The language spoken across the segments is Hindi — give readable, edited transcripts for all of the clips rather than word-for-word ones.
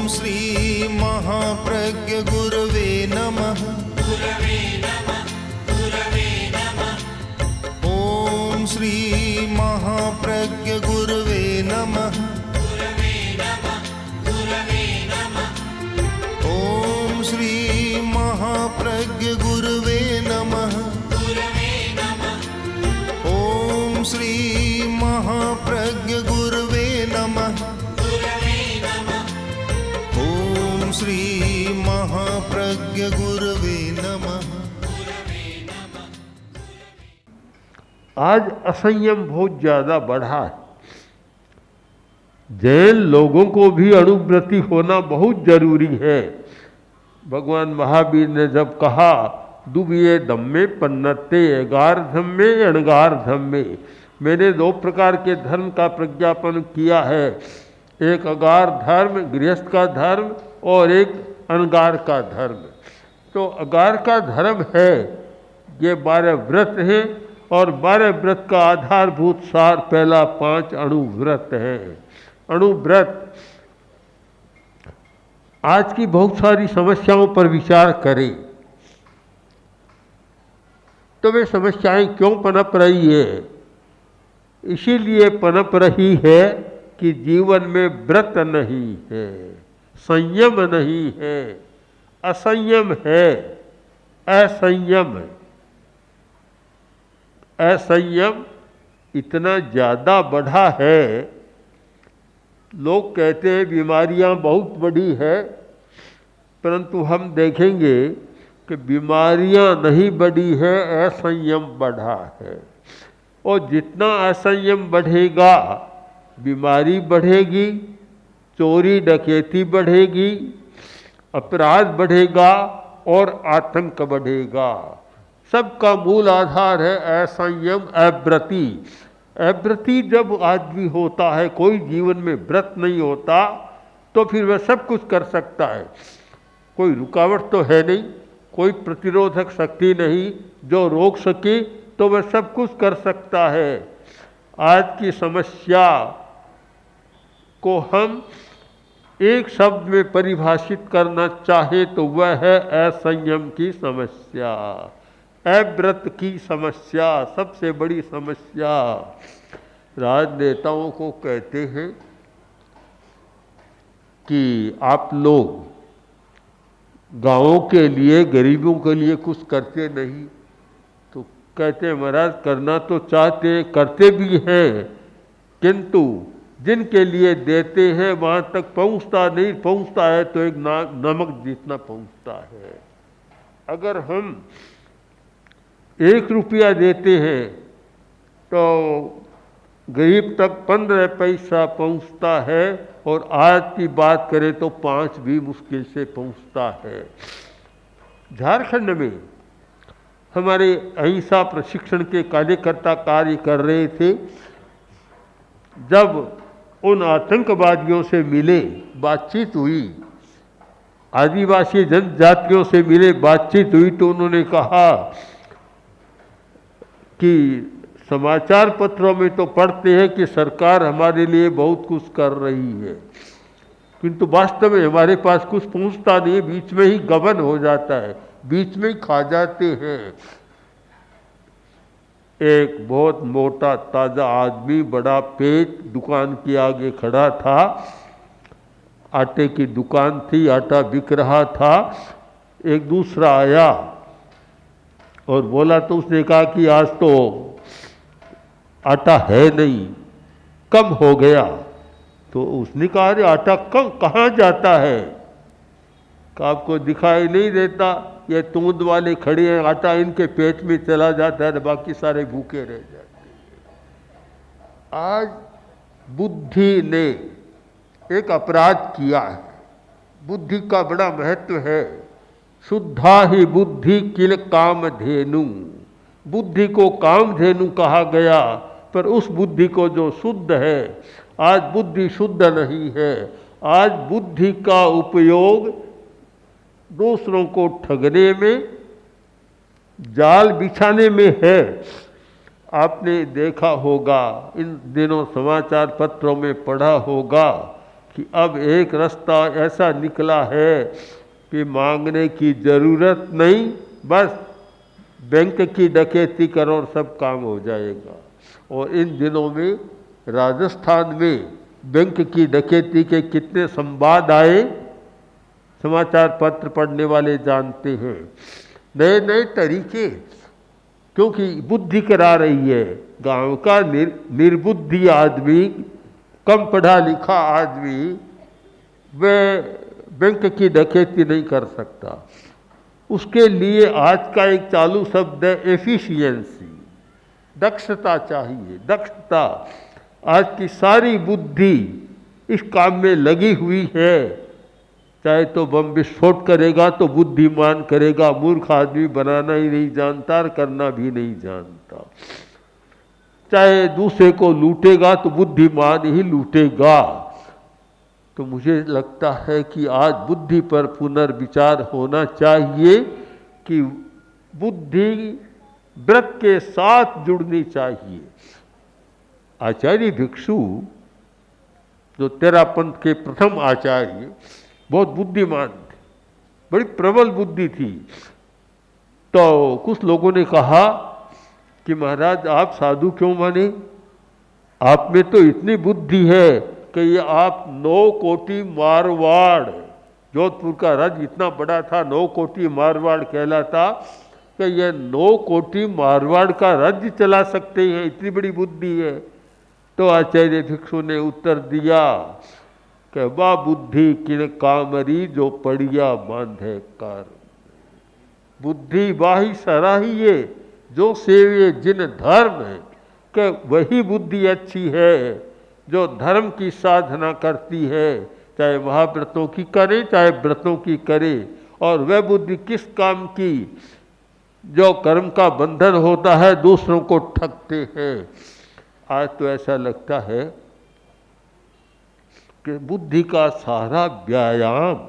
श्री महाप्रज्ञ गुरवे नमः। ओम श्री महाप्रज्ञ गुरवे नमः। ओम श्री महाप्रज्ञ गुरवे नमः। ओम श्री महाप्रज्ञ गुरवे नमः। ओम श्री महाप्रज्ञ गुरवे नमः। आज असंयम बहुत ज़्यादा बढ़ा है। जैन लोगों को भी अणुव्रती होना बहुत जरूरी है। भगवान महावीर ने जब कहा दुबिये धम्मे पन्नते एगार धम्मे अणगार धम्मे, मैंने 2 प्रकार के धर्म का प्रज्ञापन किया है, एक अगार धर्म गृहस्थ का धर्म और एक अणगार का धर्म। तो अगार का धर्म है ये 12 व्रत हैं और 12 व्रत का आधारभूत सार पहला 5 अणुव्रत हैं। अणुव्रत आज की बहुत सारी समस्याओं पर विचार करें तो वे समस्याएं क्यों पनप रही है? इसीलिए पनप रही है कि जीवन में व्रत नहीं है, संयम नहीं है, असंयम है, असंयम है। असंयम इतना ज़्यादा बढ़ा है, लोग कहते हैं बीमारियां बहुत बड़ी है, परंतु हम देखेंगे कि बीमारियां नहीं बढ़ी है, असंयम बढ़ा है। और जितना असंयम बढ़ेगा बीमारी बढ़ेगी, चोरी डकैती बढ़ेगी, अपराध बढ़ेगा और आतंक बढ़ेगा। सबका मूल आधार है असंयम, अव्रती। अव्रती जब आदमी होता है, कोई जीवन में व्रत नहीं होता, तो फिर वह सब कुछ कर सकता है। कोई रुकावट तो है नहीं, कोई प्रतिरोधक शक्ति नहीं जो रोक सके, तो वह सब कुछ कर सकता है। आज की समस्या को हम एक शब्द में परिभाषित करना चाहे तो वह है असंयम की समस्या, अव्रत की समस्या, सबसे बड़ी समस्या। राजनेताओं को कहते हैं कि आप लोग गाँवों के लिए, गरीबों के लिए कुछ करते नहीं। तो कहते हैं महाराज करना तो चाहते, करते भी हैं, किंतु जिनके लिए देते हैं वहाँ तक पहुँचता नहीं, पहुँचता है तो एक नमक जितना पहुँचता है। अगर हम 1 रुपया देते हैं तो गरीब तक 15 पैसा पहुंचता है, और आज की बात करें तो 5 भी मुश्किल से पहुंचता है। झारखंड में हमारे अहिंसा प्रशिक्षण के कार्यकर्ता कार्य कर रहे थे। जब उन आतंकवादियों से मिले, बातचीत हुई, आदिवासी जनजातियों से मिले, बातचीत हुई, तो उन्होंने कहा कि समाचार पत्रों में तो पढ़ते हैं कि सरकार हमारे लिए बहुत कुछ कर रही है, किंतु वास्तव में हमारे पास कुछ पहुंचता नहीं, बीच में ही गबन हो जाता है, बीच में ही खा जाते हैं। एक बहुत मोटा ताज़ा आदमी, बड़ा पेट, दुकान के आगे खड़ा था, आटे की दुकान थी, आटा बिक रहा था। एक दूसरा आया और बोला, तो उसने कहा कि आज तो आटा है नहीं, कम हो गया। तो उसने कहा अरे आटा कम कहाँ जाता है? आपको दिखाई नहीं देता, ये तूंद वाले खड़े हैं, आटा इनके पेट में चला जाता है, बाकी सारे भूखे रह जाते हैं। आज बुद्धि ने एक अपराध किया है। बुद्धि का बड़ा महत्व है। शुद्धा ही बुद्धि किल कामधेनु, बुद्धि को कामधेनु कहा गया, पर उस बुद्धि को जो शुद्ध है, आज बुद्धि शुद्ध नहीं है। आज बुद्धि का उपयोग दूसरों को ठगने में, जाल बिछाने में है। आपने देखा होगा, इन दिनों समाचार पत्रों में पढ़ा होगा कि अब एक रास्ता ऐसा निकला है कि मांगने की ज़रूरत नहीं, बस बैंक की डकैती करो और सब काम हो जाएगा। और इन दिनों में राजस्थान में बैंक की डकैती के कितने संवाद आए, समाचार पत्र पढ़ने वाले जानते हैं। नए नए तरीके, क्योंकि बुद्धि करा रही है। गांव का निर्बुद्धि आदमी, कम पढ़ा लिखा आदमी, वह बैंक की डकैती नहीं कर सकता। उसके लिए आज का एक चालू शब्द है एफिशिएंसी, दक्षता चाहिए, दक्षता। आज की सारी बुद्धि इस काम में लगी हुई है। चाहे तो बम विस्फोट करेगा तो बुद्धिमान करेगा, मूर्ख आदमी बनाना ही नहीं जानता और करना भी नहीं जानता। चाहे दूसरे को लूटेगा तो बुद्धिमान ही लूटेगा। तो मुझे लगता है कि आज बुद्धि पर पुनर्विचार होना चाहिए कि बुद्धि व्रत के साथ जुड़नी चाहिए। आचार्य भिक्षु, जो तेरापंथ के प्रथम आचार्य, बहुत बुद्धिमान थे, बड़ी प्रबल बुद्धि थी। तो कुछ लोगों ने कहा कि महाराज आप साधु क्यों माने, आप में तो इतनी बुद्धि है कि ये आप 9 कोटि मारवाड़, जोधपुर का राज्य इतना बड़ा था, 9 कोटि मारवाड़ कहलाता, कि ये 9 कोटि मारवाड़ का राज्य चला सकते हैं, इतनी बड़ी बुद्धि है। तो आचार्य भिक्षु ने उत्तर दिया कि वाह बुद्धि किन कामरी जो पड़िया बांधे कार। बुद्धि वाही सराहिए जो सेवे जिन धर्म है, कि वही बुद्धि अच्छी है जो धर्म की साधना करती है, चाहे महाव्रतों की करे चाहे व्रतों की करे। और वह बुद्धि किस काम की, जो कर्म का बंधन होता है, दूसरों को ठगते हैं। आज तो ऐसा लगता है कि बुद्धि का सारा व्यायाम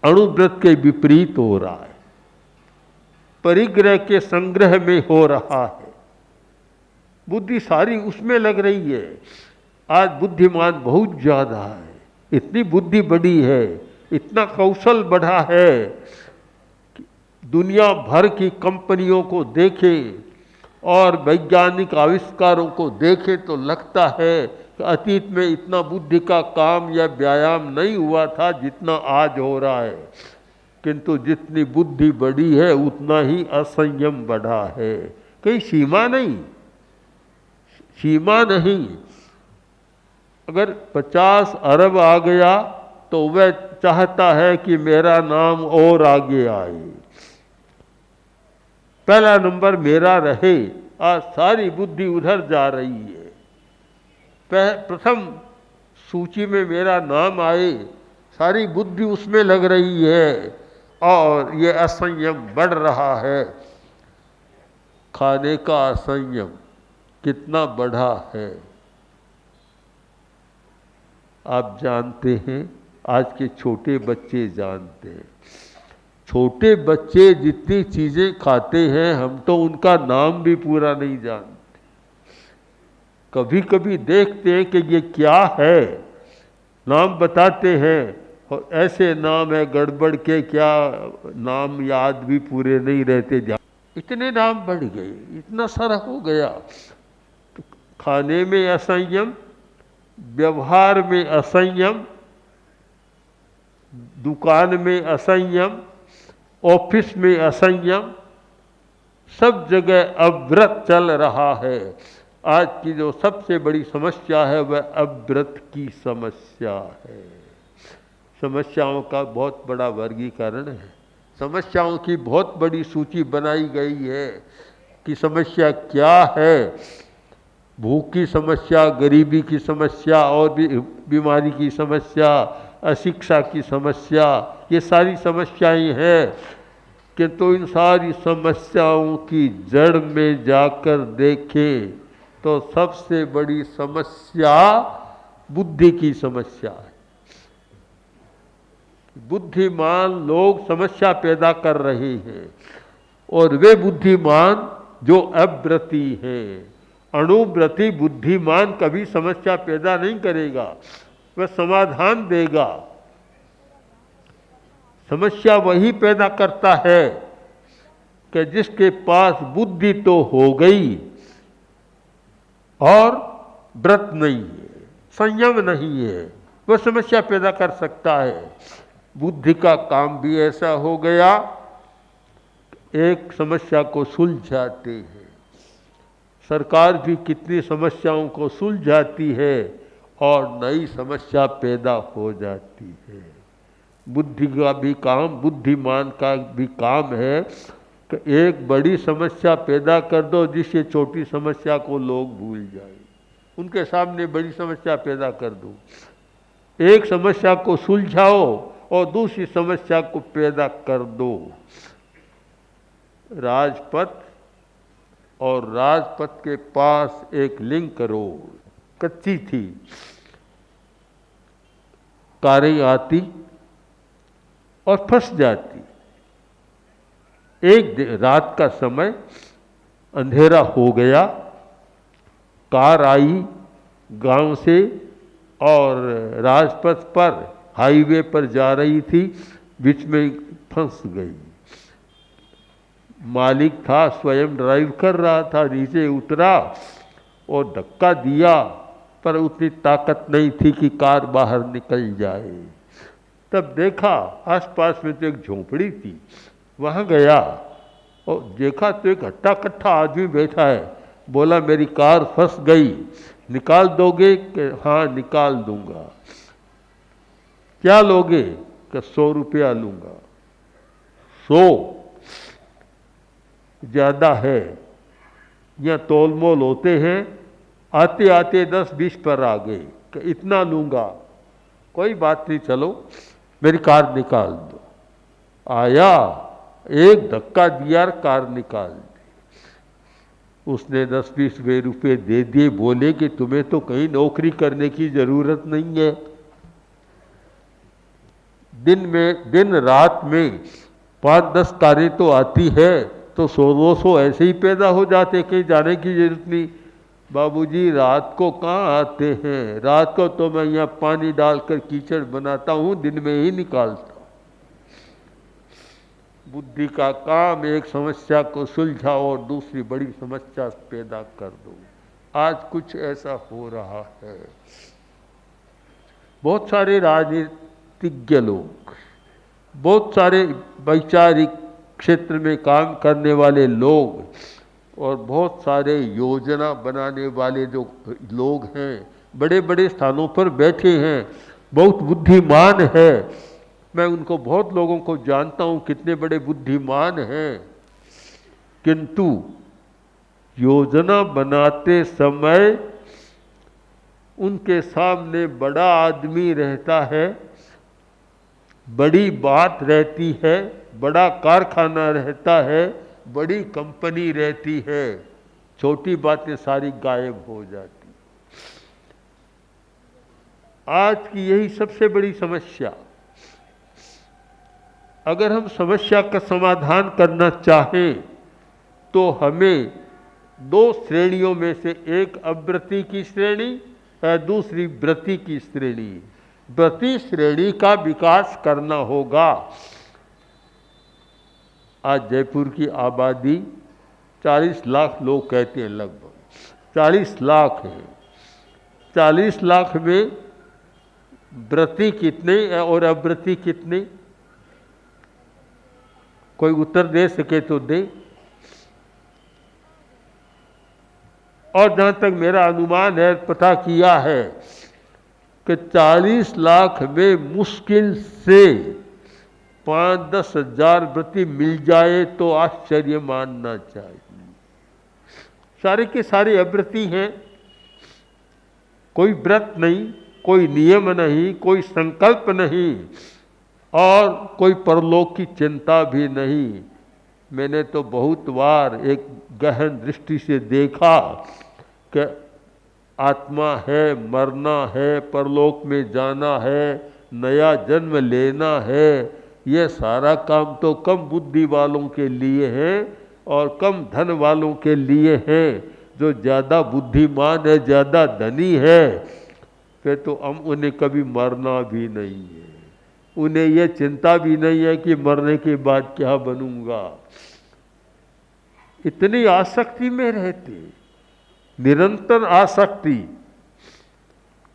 अणुव्रत के विपरीत हो रहा है, परिग्रह के संग्रह में हो रहा है। बुद्धि सारी उसमें लग रही है। आज बुद्धिमान बहुत ज़्यादा है, इतनी बुद्धि बढ़ी है, इतना कौशल बढ़ा है कि दुनिया भर की कंपनियों को देखे और वैज्ञानिक आविष्कारों को देखे तो लगता है कि अतीत में इतना बुद्धि का काम या व्यायाम नहीं हुआ था जितना आज हो रहा है। किंतु जितनी बुद्धि बढ़ी है उतना ही असंयम बढ़ा है। कहीं सीमा नहीं, सीमा नहीं। अगर 50 अरब आ गया तो वह चाहता है कि मेरा नाम और आगे आए, पहला नंबर मेरा रहे। आज सारी बुद्धि उधर जा रही है, प्रथम सूची में मेरा नाम आए, सारी बुद्धि उसमें लग रही है और ये असंयम बढ़ रहा है। खाने का असंयम कितना बढ़ा है आप जानते हैं, आज के छोटे बच्चे जानते हैं। छोटे बच्चे जितनी चीज़ें खाते हैं हम तो उनका नाम भी पूरा नहीं जानते। कभी कभी देखते हैं कि ये क्या है, नाम बताते हैं और ऐसे नाम है गड़बड़ के, क्या नाम याद भी पूरे नहीं रहते। इतने नाम बढ़ गए, इतना सारा हो गया। तो खाने में असंयम, व्यवहार में असंयम, दुकान में असंयम, ऑफिस में असंयम, सब जगह अव्रत चल रहा है। आज की जो सबसे बड़ी समस्या है वह अव्रत की समस्या है। समस्याओं का बहुत बड़ा वर्गीकरण है, समस्याओं की बहुत बड़ी सूची बनाई गई है कि समस्या क्या है। भूख की समस्या, गरीबी की समस्या और भी बीमारी की समस्या, अशिक्षा की समस्या, ये सारी समस्याएं हैं। किंतु इन सारी समस्याओं की जड़ में जाकर देखें तो सबसे बड़ी समस्या बुद्धि की समस्या है। बुद्धिमान लोग समस्या पैदा कर रहे हैं और वे बुद्धिमान जो अव्रती हैं, अणुव्रती बुद्धिमान कभी समस्या पैदा नहीं करेगा, वह समाधान देगा। समस्या वही पैदा करता है कि जिसके पास बुद्धि तो हो गई और व्रत नहीं है, संयम नहीं है, वह समस्या पैदा कर सकता है। बुद्धि का काम भी ऐसा हो गया, एक समस्या को सुलझाते हैं। सरकार भी कितनी समस्याओं को सुलझाती है और नई समस्या पैदा हो जाती है। बुद्धि का भी काम, बुद्धिमान का भी काम है कि एक बड़ी समस्या पैदा कर दो जिससे छोटी समस्या को लोग भूल जाए। उनके सामने बड़ी समस्या पैदा कर दो, एक समस्या को सुलझाओ और दूसरी समस्या को पैदा कर दो। राजपथ और राजपथ के पास एक लिंक रोड कच्ची थी, कारें आती और फंस जाती। एक रात का समय, अंधेरा हो गया, कार आई गांव से और राजपथ पर हाईवे पर जा रही थी, बीच में फंस गई। मालिक था, स्वयं ड्राइव कर रहा था, नीचे उतरा और धक्का दिया, पर उतनी ताकत नहीं थी कि कार बाहर निकल जाए। तब देखा आसपास में तो एक झोंपड़ी थी, वहाँ गया और देखा तो एक हट्टा कट्ठा आदमी बैठा है। बोला मेरी कार फंस गई, निकाल दोगे? कि हाँ निकाल दूंगा। क्या लोगे? कि 100 रुपया लूँगा। 100 ज़्यादा है, यहाँ तोल मोल होते हैं, आते आते 10-20 पर आ गए कि इतना लूँगा। कोई बात नहीं, चलो मेरी कार निकाल दो। आया, एक धक्का दिया, कार निकाल दी। उसने 10-20 रुपये दे दिए, बोले कि तुम्हें तो कहीं नौकरी करने की ज़रूरत नहीं है। दिन रात में 5-10 कारें तो आती है, तो 100-200 ऐसे ही पैदा हो जाते, कहीं जाने की जरूरत नहीं। बाबूजी रात को कहाँ आते हैं? रात को तो मैं यहाँ पानी डालकर कीचड़ बनाता हूँ, दिन में ही निकालता हूँ। बुद्धि का काम एक समस्या को सुलझाओ और दूसरी बड़ी समस्या पैदा कर दो। आज कुछ ऐसा हो रहा है। बहुत सारे राजनीतिज्ञ लोग, बहुत सारे वैचारिक क्षेत्र में काम करने वाले लोग और बहुत सारे योजना बनाने वाले जो लोग हैं, बड़े बड़े स्थानों पर बैठे हैं, बहुत बुद्धिमान है। मैं उनको बहुत लोगों को जानता हूँ, कितने बड़े बुद्धिमान हैं, किंतु योजना बनाते समय उनके सामने बड़ा आदमी रहता है, बड़ी बात रहती है, बड़ा कारखाना रहता है, बड़ी कंपनी रहती है, छोटी बातें सारी गायब हो जाती। आज की यही सबसे बड़ी समस्या। अगर हम समस्या का समाधान करना चाहें तो हमें 2 श्रेणियों में से एक अव्रती की श्रेणी और दूसरी व्रती की श्रेणी, व्रती श्रेणी का विकास करना होगा। आज जयपुर की आबादी 40 लाख लोग कहते हैं, लगभग 40 लाख है। 40 लाख में व्रती कितने और अव्रती कितने? कोई उत्तर दे सके तो दे। और जहाँ तक मेरा अनुमान है, पता किया है कि 40 लाख में मुश्किल से 5-10 हजार व्रती मिल जाए तो आश्चर्य मानना चाहिए। सारे के सारे अव्रती हैं, कोई व्रत नहीं, कोई नियम नहीं, कोई संकल्प नहीं और कोई परलोक की चिंता भी नहीं। मैंने तो बहुत बार एक गहन दृष्टि से देखा कि आत्मा है, मरना है, परलोक में जाना है, नया जन्म लेना है, ये सारा काम तो कम बुद्धि वालों के लिए है और कम धन वालों के लिए है। जो ज़्यादा बुद्धिमान है, ज़्यादा धनी है, फिर तो हम उन्हें कभी मरना भी नहीं है। उन्हें यह चिंता भी नहीं है कि मरने के बाद क्या बनूंगा। इतनी आसक्ति में रहते, निरंतर आसक्ति,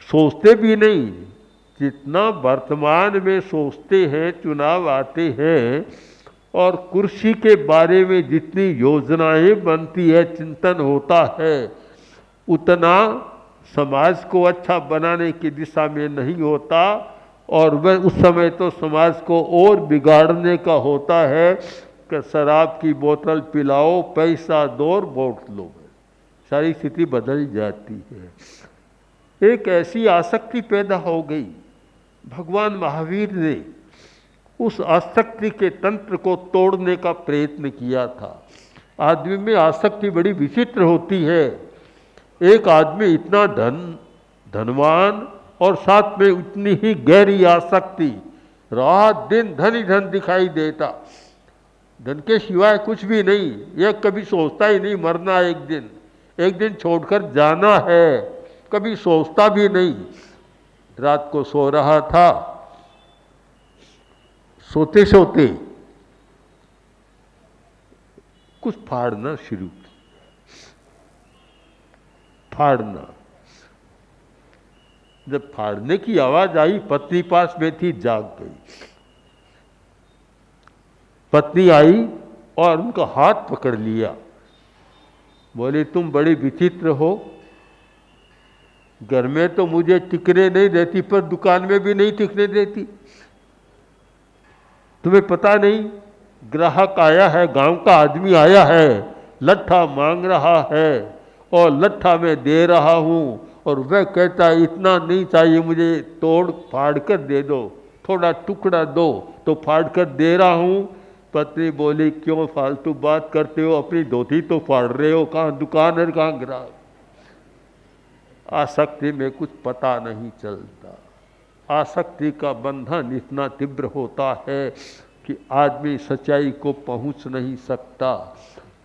सोचते भी नहीं। जितना वर्तमान में सोचते हैं, चुनाव आते हैं और कुर्सी के बारे में जितनी योजनाएं बनती है, चिंतन होता है, उतना समाज को अच्छा बनाने की दिशा में नहीं होता। और वह उस समय तो समाज को और बिगाड़ने का होता है कि शराब की बोतल पिलाओ, पैसा दो और वोट लो। सारी स्थिति बदल जाती है। एक ऐसी आसक्ति पैदा हो गई। भगवान महावीर ने उस आसक्ति के तंत्र को तोड़ने का प्रयत्न किया था। आदमी में आसक्ति बड़ी विचित्र होती है। एक आदमी इतना धनवान और साथ में उतनी ही गहरी आसक्ति, रात दिन धन ही धन दिखाई देता, धन के सिवाय कुछ भी नहीं। यह कभी सोचता ही नहीं मरना एक दिन छोड़कर जाना है, कभी सोचता भी नहीं। रात को सो रहा था, सोते सोते कुछ फाड़ना शुरू किया। फाड़ना, जब फाड़ने की आवाज आई, पत्नी पास में थी, जाग गई। पत्नी आई और उनका हाथ पकड़ लिया, बोले तुम बड़ी विचित्र हो, घर में तो मुझे टिकने नहीं देती, पर दुकान में भी नहीं टिकने देती। तुम्हें पता नहीं, ग्राहक आया है, गांव का आदमी आया है, लट्ठा मांग रहा है और लट्ठा मैं दे रहा हूं, और वह कहता है इतना नहीं चाहिए मुझे, तोड़ फाड़ कर दे दो, थोड़ा टुकड़ा दो तो फाड़ कर दे रहा हूं। पत्नी बोली क्यों फालतू बात करते हो, अपनी धोती तो फाड़ रहे हो, कहाँ दुकान है कहाँ ग्राहक। आसक्ति में कुछ पता नहीं चलता। आसक्ति का बंधन इतना तीव्र होता है कि आदमी सच्चाई को पहुंच नहीं सकता।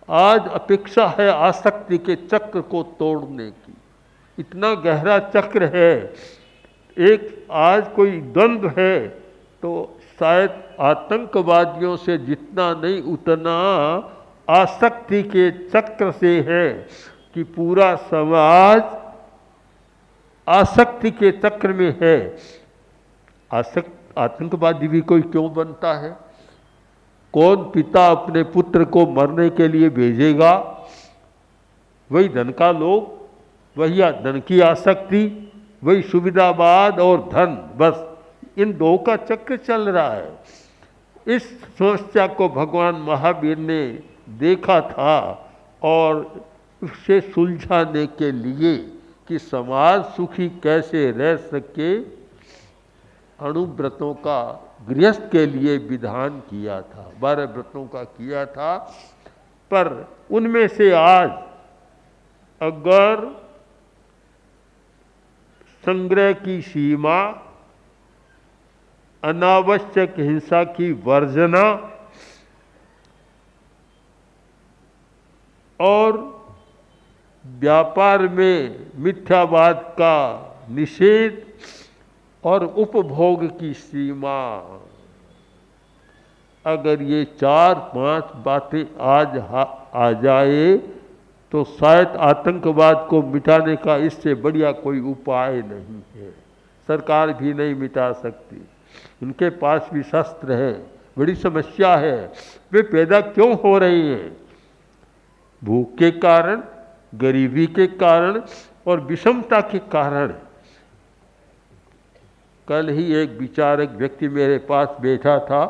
आज अपेक्षा है आसक्ति के चक्र को तोड़ने की। इतना गहरा चक्र है। एक आज कोई द्वंद्व है तो शायद आतंकवादियों से जितना नहीं, उतना आसक्ति के चक्र से है कि पूरा समाज आसक्ति के चक्र में है। आतंकवादी भी कोई क्यों बनता है? कौन पिता अपने पुत्र को मरने के लिए भेजेगा? वही धन का लोभ, वही धन की आसक्ति, वही सुविधावाद और धन, बस इन दो का चक्र चल रहा है। इस समस्या को भगवान महावीर ने देखा था और उससे सुलझाने के लिए कि समाज सुखी कैसे रह सके, अणुव्रतों का गृहस्थ के लिए विधान किया था, 12 व्रतों का किया था। पर उनमें से आज अगर संग्रह की सीमा, अनावश्यक हिंसा की वर्जना और व्यापार में मिथ्यावाद का निषेध और उपभोग की सीमा, अगर ये 4-5 बातें आज आ जाए तो शायद आतंकवाद को मिटाने का इससे बढ़िया कोई उपाय नहीं है। सरकार भी नहीं मिटा सकती, उनके पास भी शस्त्र है। बड़ी समस्या है। वे पैदा क्यों हो रही हैं? भूख के कारण, गरीबी के कारण और विषमता के कारण। कल ही एक विचारक व्यक्ति मेरे पास बैठा था,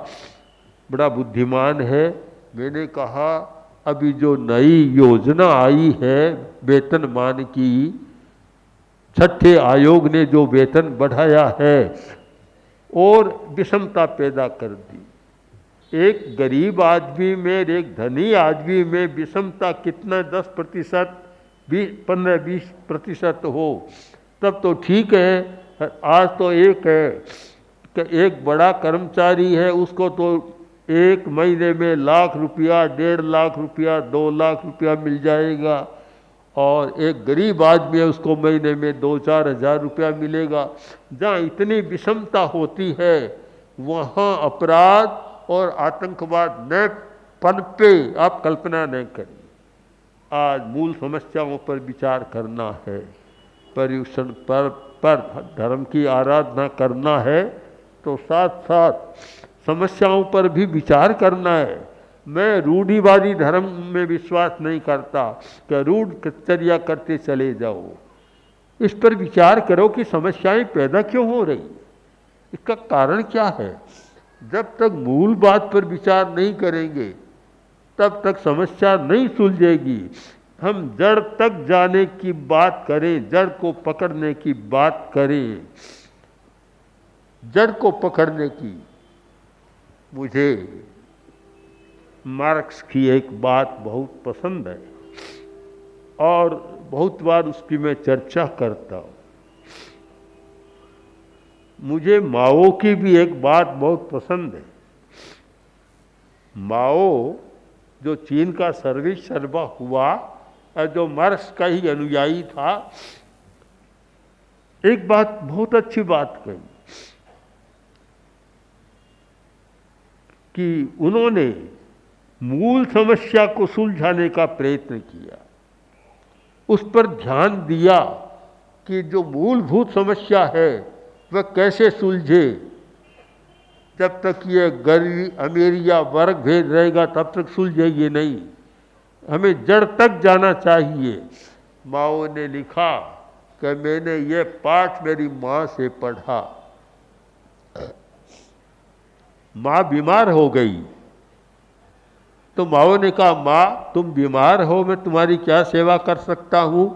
बड़ा बुद्धिमान है। मैंने कहा अभी जो नई योजना आई है वेतनमान की, छठे आयोग ने जो वेतन बढ़ाया है और विषमता पैदा कर दी। एक गरीब आदमी में, एक धनी आदमी में विषमता कितना 10%, 15-20% हो तब तो ठीक है। आज तो एक है कि एक बड़ा कर्मचारी है, उसको तो 1 महीने में 1 लाख रुपया, 1.5 लाख रुपया, 2 लाख रुपया मिल जाएगा। और एक गरीब आदमी है उसको महीने में 2-4 हज़ार रुपया मिलेगा। जहाँ इतनी विषमता होती है वहाँ अपराध और आतंकवाद न पनपे, आप कल्पना नहीं करिए। आज मूल समस्याओं पर विचार करना है, पर्यूषण पर धर्म की आराधना करना है, तो साथ साथ समस्याओं पर भी विचार करना है। मैं रूढ़िवादी धर्म में विश्वास नहीं करता कि रूढ़चर्या करते चले जाओ। इस पर विचार करो कि समस्याएं पैदा क्यों हो रही, इसका कारण क्या है। जब तक मूल बात पर विचार नहीं करेंगे तब तक समस्या नहीं सुलझेगी। हम जड़ तक जाने की बात करें, जड़ को पकड़ने की बात करें, जड़ को पकड़ने की। मुझे मार्क्स की एक बात बहुत पसंद है और बहुत बार उसकी मैं चर्चा करता हूँ। मुझे माओ की भी एक बात बहुत पसंद है। माओ जो चीन का सर्वा हुआ और जो मार्क्स का ही अनुयायी था, एक बात बहुत अच्छी बात कही कि उन्होंने मूल समस्या को सुलझाने का प्रयत्न किया, उस पर ध्यान दिया कि जो मूलभूत समस्या है वह कैसे सुलझे। जब तक ये गरीब अमीर या वर्ग भेद रहेगा तब तक सुलझेगी नहीं, हमें जड़ तक जाना चाहिए। माओ ने लिखा कि मैंने ये पाठ मेरी माँ से पढ़ा। माँ बीमार हो गई तो माओ ने कहा, माँ तुम बीमार हो, मैं तुम्हारी क्या सेवा कर सकता हूँ।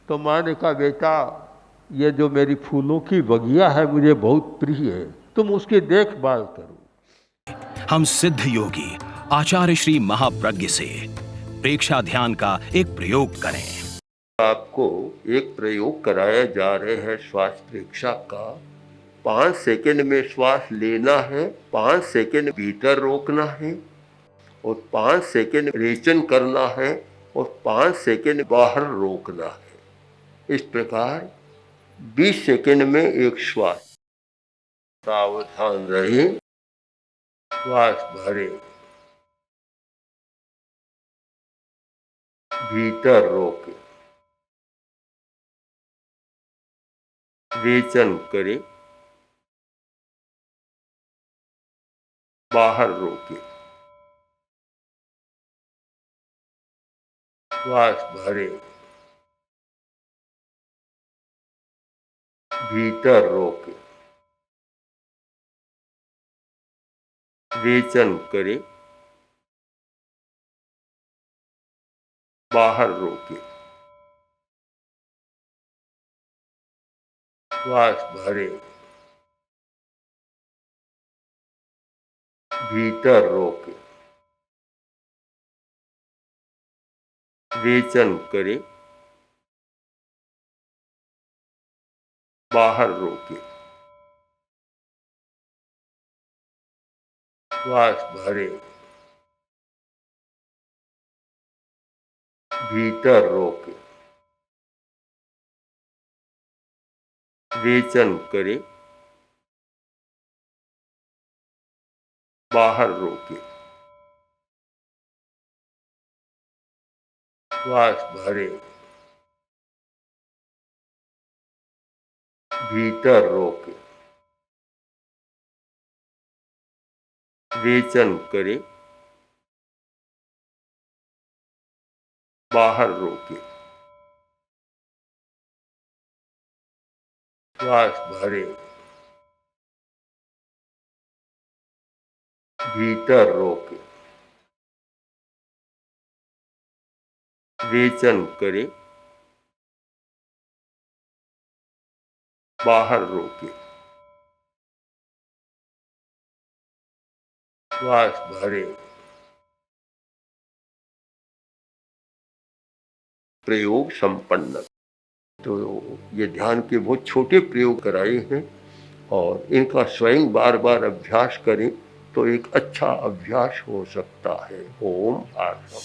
तो माँ ने कहा, बेटा ये जो मेरी फूलों की बगिया है मुझे बहुत प्रिय है, तुम उसकी देखभाल करो। हम सिद्ध योगी आचार्य श्री महाप्रज्ञ से प्रेक्षा ध्यान का एक प्रयोग करें। आपको एक प्रयोग कराया जा रहे हैं श्वास प्रेक्षा का। 5 सेकंड में श्वास लेना है, 5 सेकंड भीतर रोकना है और 5 सेकंड रेचन करना है और 5 सेकंड बाहर रोकना है। इस प्रकार 20 सेकंड में एक श्वास। सावधान रहे, श्वास भरे, भीतर रोके, रेचन करे, बाहर रोके, श्वास भरे, भीतर रोके, रेचन करे, बाहर रोके, श्वास भरे, भीतर रोके, रेचन करे, बाहर रोके, श्वास भरे, भीतर रोके, रेचन करे, बाहर रोके, श्वास भरे, भीतर रोके, रेचन करे, बाहर रोके, श्वास भरे, भीतर रोके, रेचन करे, बाहर रोके, श्वास भरे। प्रयोग संपन्न। तो ये ध्यान के बहुत छोटे प्रयोग कराए हैं और इनका स्वयं बार बार अभ्यास करें तो एक अच्छा अभ्यास हो सकता है। ओम आत्मा।